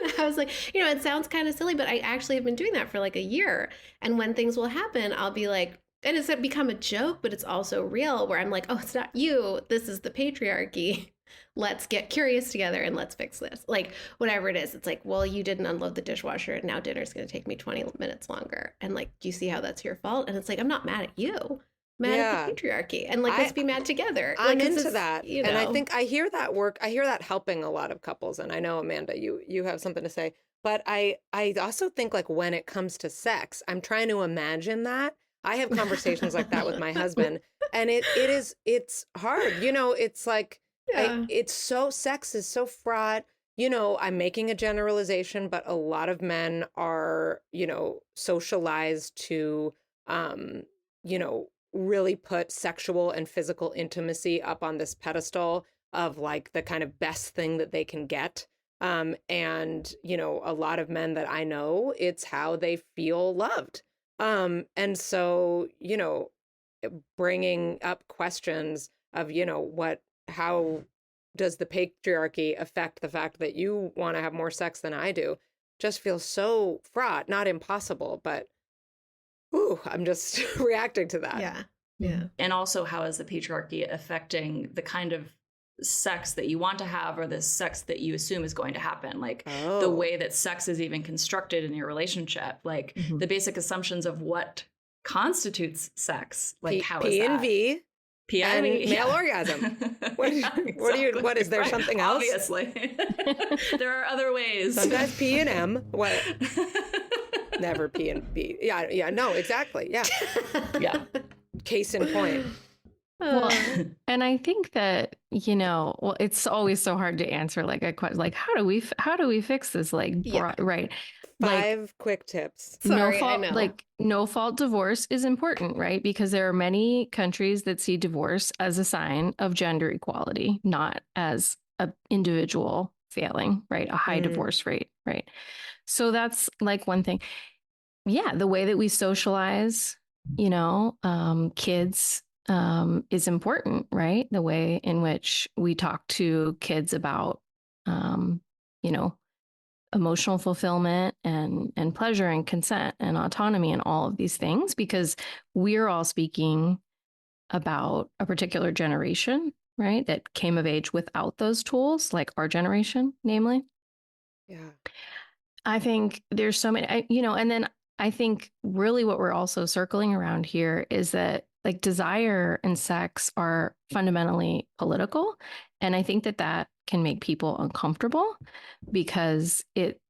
And I was like, it sounds kind of silly, but I actually have been doing that for like a year. And when things will happen, I'll be like, and it's become a joke, but it's also real, where I'm like, oh, it's not you, this is the patriarchy, let's get curious together and let's fix this. Like whatever it is, it's like, well, you didn't unload the dishwasher and now dinner's going to take me 20 minutes longer, and like, do you see how that's your fault? And it's like, I'm not mad at you, mad at the patriarchy, and like, let's be mad together. I'm like, into that. And I think I hear that work. I hear that helping a lot of couples. And I know, Amanda, you have something to say, but I also think like when it comes to sex, I'm trying to imagine that. I have conversations like that with my husband, and it's hard. It's like, sex is so fraught. I'm making a generalization, but a lot of men are, socialized to, really put sexual and physical intimacy up on this pedestal of like the kind of best thing that they can get. And, a lot of men that I know, it's how they feel loved. And so, bringing up questions of, how does the patriarchy affect the fact that you want to have more sex than I do, just feels so fraught, not impossible, but I'm just reacting to that. Yeah. Yeah. And also, how is the patriarchy affecting the kind of sex that you want to have, or the sex that you assume is going to happen, like the way that sex is even constructed in your relationship, like the basic assumptions of what constitutes sex, like how is that? P and V, male orgasm. What is there something else? Obviously. There are other ways. Sometimes P and M. What? Never P and B. Yeah, no, exactly. Yeah. Yeah. Case in point. Well, And I think that, well, it's always so hard to answer like a question, like how do we fix this? Like, Yeah. right. Like 5 quick tips. Sorry, I know. like no fault divorce is important, right? Because there are many countries that see divorce as a sign of gender equality, not as an individual failing, right? A high divorce rate, right? So that's like one thing. Yeah, the way that we socialize, kids is important, right? The way in which we talk to kids about, you know, emotional fulfillment and pleasure and consent and autonomy and all of these things, because we're all speaking about a particular generation, right? That came of age without those tools, like our generation, namely. Yeah. I think there's so many, and then I think really what we're also circling around here is that like desire and sex are fundamentally political. And I think that that can make people uncomfortable because it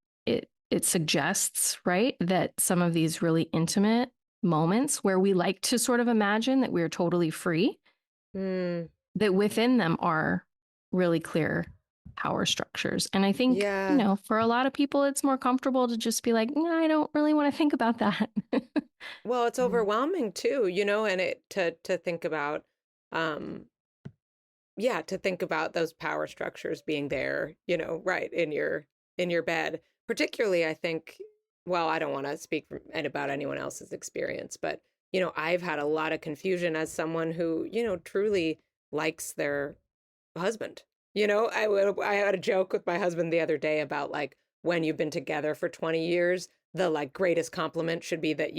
suggests, right, that some of these really intimate moments where we like to sort of imagine that we're totally free, that within them are really clear power structures. And I think, for a lot of people, it's more comfortable to just be like, no, I don't really want to think about that. Well, it's overwhelming too, and to think about, to think about those power structures being there, right in your bed. Particularly, I think, well, I don't want to speak about anyone else's experience, but, I've had a lot of confusion as someone who, truly likes their husband. I had a joke with my husband the other day about like when you've been together for 20 years, the like greatest compliment should be that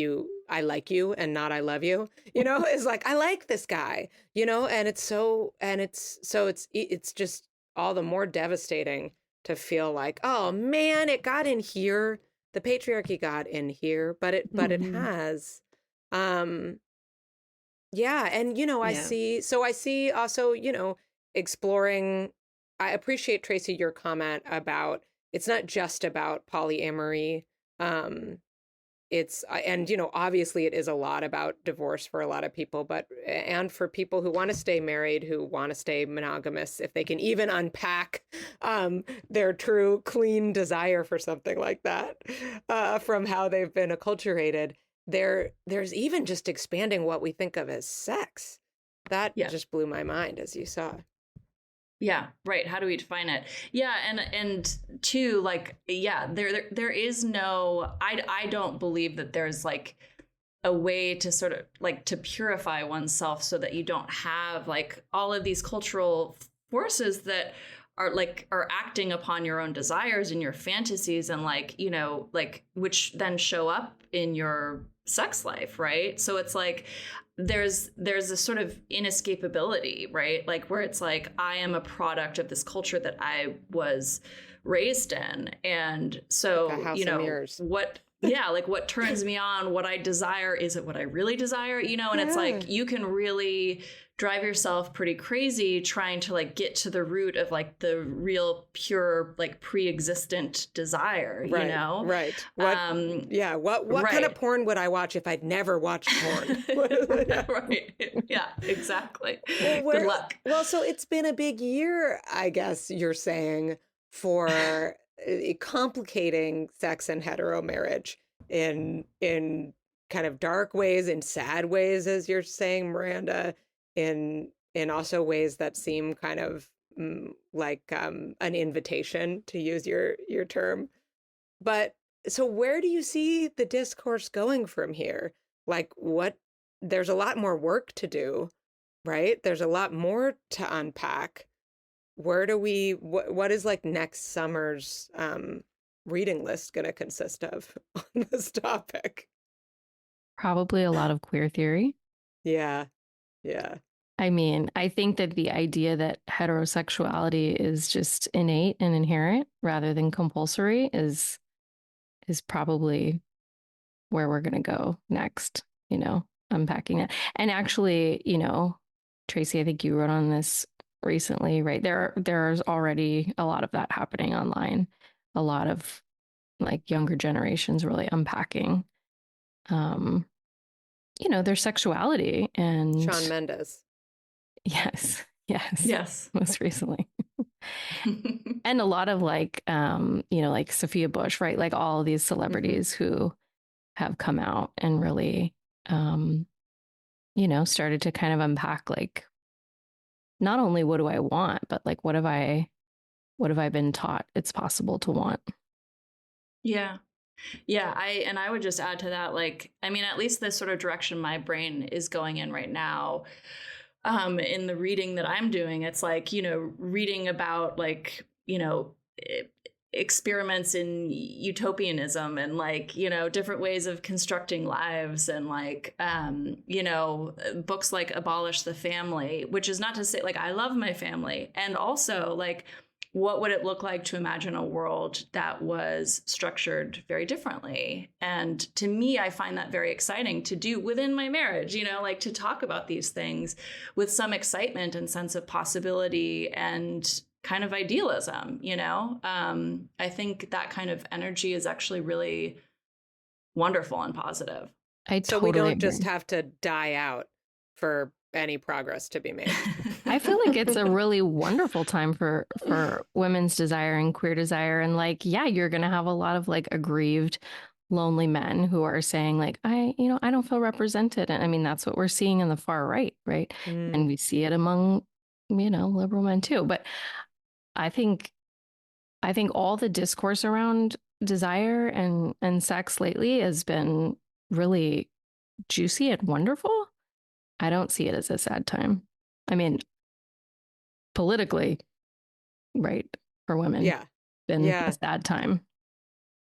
I like you and not I love you. Is like I like this guy, and it's just all the more devastating to feel like, oh man, it got in here. The patriarchy got in here, but it has. Yeah, and I see also, exploring. I appreciate, Tracy, your comment about it's not just about polyamory. Obviously it is a lot about divorce for a lot of people, and for people who want to stay married, who want to stay monogamous, if they can even unpack their true clean desire for something like that from how they've been acculturated. There's even just expanding what we think of as sex. That just blew my mind, as you saw. Yeah, right. How do we define it? Yeah, and two, like, there is no. I don't believe that there's like a way to sort of like to purify oneself so that you don't have like all of these cultural forces that are acting upon your own desires and your fantasies and like, like which then show up in your sex life, right? So it's like there's a sort of inescapability, right? Like where it's like I am a product of this culture that I was raised in, and so what like what turns me on, what I desire, is it what I really desire, and it's like you can really drive yourself pretty crazy trying to like get to the root of like the real pure like pre-existent desire, right. What kind of porn would I watch if I'd never watched porn? Right. Yeah, exactly. Good luck. Well, so it's been a big year, I guess you're saying, for complicating sex and hetero marriage in kind of dark ways, in sad ways, as you're saying, Miranda, in also ways that seem kind of like an invitation, to use your term. But so where do you see the discourse going from here? Like there's a lot more work to do, right? There's a lot more to unpack. Where do what is like next summer's reading list going to consist of on this topic? Probably a lot of queer theory. Yeah. I mean, I think that the idea that heterosexuality is just innate and inherent rather than compulsory is probably where we're going to go next, unpacking that. And actually, Tracy, I think you wrote on this recently, right? There's already a lot of that happening online. A lot of like younger generations really unpacking their sexuality. And Shawn Mendes. Yes. Yes. Yes. Most recently. And a lot of like, like Sophia Bush, right? Like all of these celebrities who have come out and really, started to kind of unpack like, not only what do I want, but like, what have I been taught it's possible to want? Yeah. Yeah, I would just add to that, like, I mean, at least the sort of direction my brain is going in right now, in the reading that I'm doing, it's like, reading about like, experiments in utopianism and like, different ways of constructing lives and like, books like Abolish the Family, which is not to say like I love my family, and also like what would it look like to imagine a world that was structured very differently? And to me, I find that very exciting to do within my marriage, like to talk about these things with some excitement and sense of possibility and kind of idealism, I think that kind of energy is actually really wonderful and positive. So we don't agree. just have to die out for any progress to be made. I feel like it's a really wonderful time for women's desire and queer desire. And like, yeah, you're going to have a lot of like aggrieved, lonely men who are saying like, I don't feel represented. And I mean, that's what we're seeing in the far right. Right. And we see it among, liberal men too. But I think all the discourse around desire and sex lately has been really juicy and wonderful. I don't see it as a sad time. I mean, politically, right, for women, been a sad time.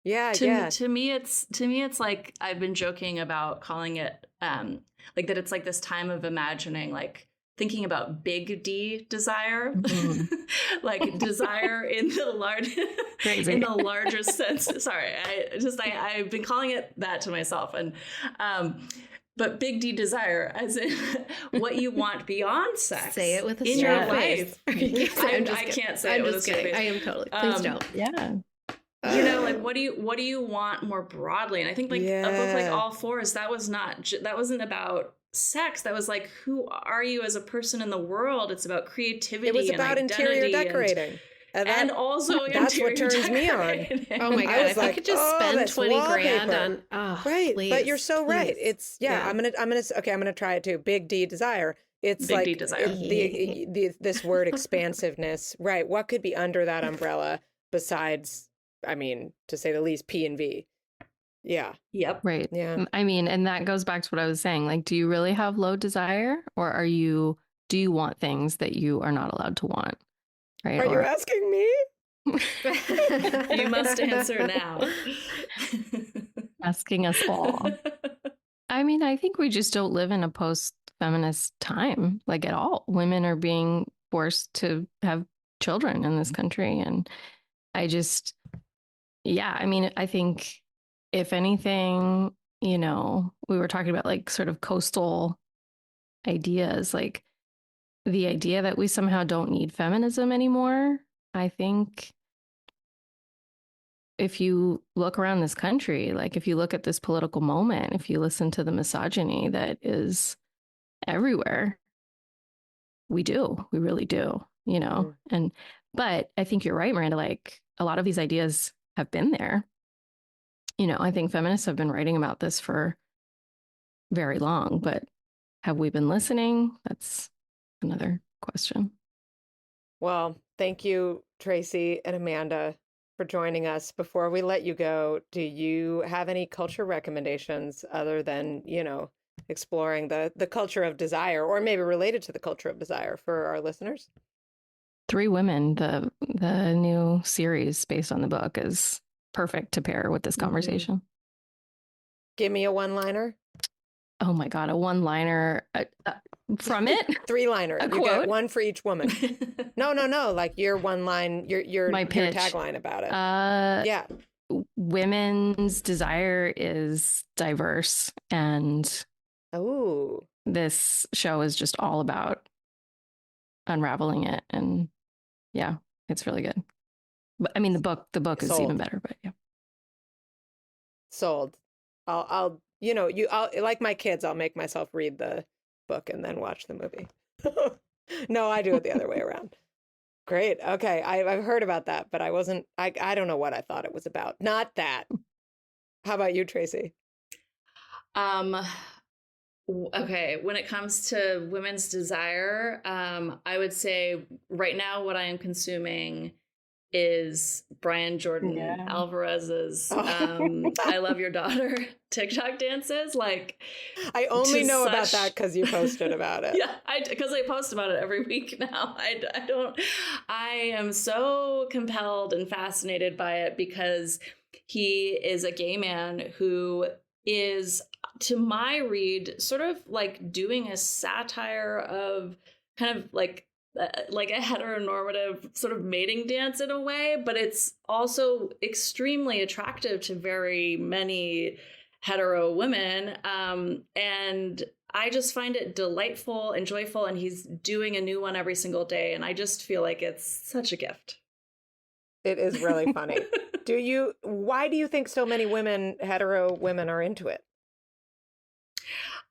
To me, it's like I've been joking about calling it like that. It's like this time of imagining, like thinking about big D desire, like desire in the larger sense. Sorry, I've been calling it that to myself, and but big D desire, as in what you want beyond sex. Say it with a in straight your face. I can't say it with a straight face. I am totally. Please don't. Yeah. Like what do you want more broadly? And I think like a book like All Fours, that wasn't about sex. That was like, who are you as a person in the world? It's about creativity. It was about interior decorating. And also that's what turns me on. Oh my god! If I could just spend 20 grand on right, please, but you're so right. please. It's I'm gonna try it too. Big D desire. It's Big like D desire. this word expansiveness, right? What could be under that umbrella besides, I mean, to say the least, P and V? Yeah. Yep. Right. Yeah. I mean, and that goes back to what I was saying. Like, do you really have low desire, or do you want things that you are not allowed to want? Right? Are you asking me? You must answer now. Asking us all. I mean, I think we just don't live in a post-feminist time, like at all. Women are being forced to have children in this country. And I think if anything, we were talking about like sort of coastal ideas, like the idea that we somehow don't need feminism anymore. I think if you look around this country, like if you look at this political moment, if you listen to the misogyny that is everywhere, we really do, but I think you're right, Miranda, like a lot of these ideas have been there. I think feminists have been writing about this for very long, but have we been listening? That's another question. Well, thank you, Tracy and Amanda, for joining us. Before we let you go, do you have any culture recommendations other than, exploring the culture of desire, or maybe related to the culture of desire for our listeners? 3 Women, the new series based on the book, is perfect to pair with this conversation. Give me a one-liner. Oh my God, a one-liner from it? 3-liner. A you quote? get one for each woman. No. Like your one line, your tagline about it. Yeah. Women's desire is diverse, and this show is just all about unraveling it. And yeah, it's really good. But I mean, the book is Sold. even better, but yeah. Sold. I'll like my kids, I'll make myself read the book and then watch the movie. No, I do it the other way around. Great. Okay. I've heard about that, but I don't know what I thought it was about. Not that. How about you, Tracy? Okay, when it comes to women's desire, I would say right now what I am consuming is Brian Jordan Alvarez's I Love Your Daughter TikTok dances. Like, I only know about that because you posted about it. Yeah, because I post about it every week now. I am so compelled and fascinated by it because he is a gay man who is, to my read, sort of like doing a satire of kind of like a heteronormative sort of mating dance in a way, but it's also extremely attractive to very many hetero women. And I just find it delightful and joyful, and he's doing a new one every single day. And I just feel like it's such a gift. It is really funny. Why do you think so many hetero women are into it?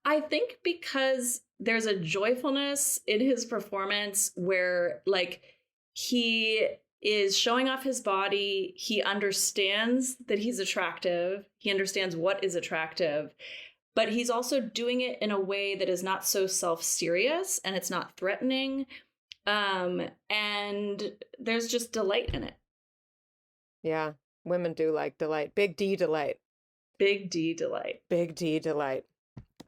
I think because there's a joyfulness in his performance where, like, he is showing off his body. He understands that he's attractive. He understands what is attractive, but he's also doing it in a way that is not so self-serious and it's not threatening. And there's just delight in it. Yeah, women do like delight. Big D delight. Big D delight. Big D delight.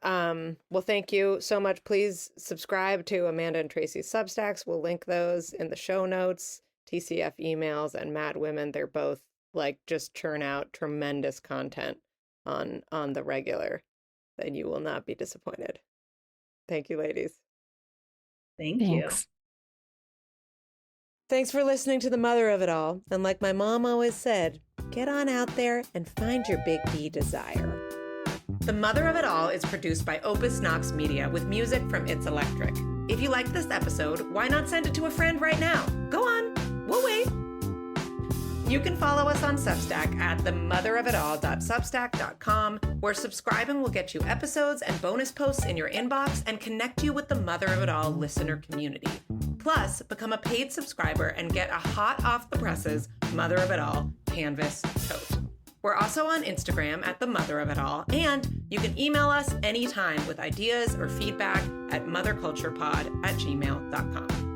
Well, thank you so much. Please subscribe to Amanda and Tracy's Substacks. We'll link those in the show notes. TCF emails and Mad Women. They're both like just churn out tremendous content on the regular. Then you will not be disappointed. Thank you, ladies. Thanks. You. Thanks for listening to The Mother of It All. And like my mom always said, get on out there and find your big D desire. The Mother of It All is produced by Opus Knox Media with music from It's Electric. If you liked this episode, why not send it to a friend right now? Go on, we'll wait. You can follow us on Substack at themotherofitall.substack.com, where subscribing will get you episodes and bonus posts in your inbox and connect you with the Mother of It All listener community. Plus, become a paid subscriber and get a hot off the presses Mother of It All canvas tote. We're also on Instagram at The Mother of It All, and you can email us anytime with ideas or feedback at motherculturepod@gmail.com.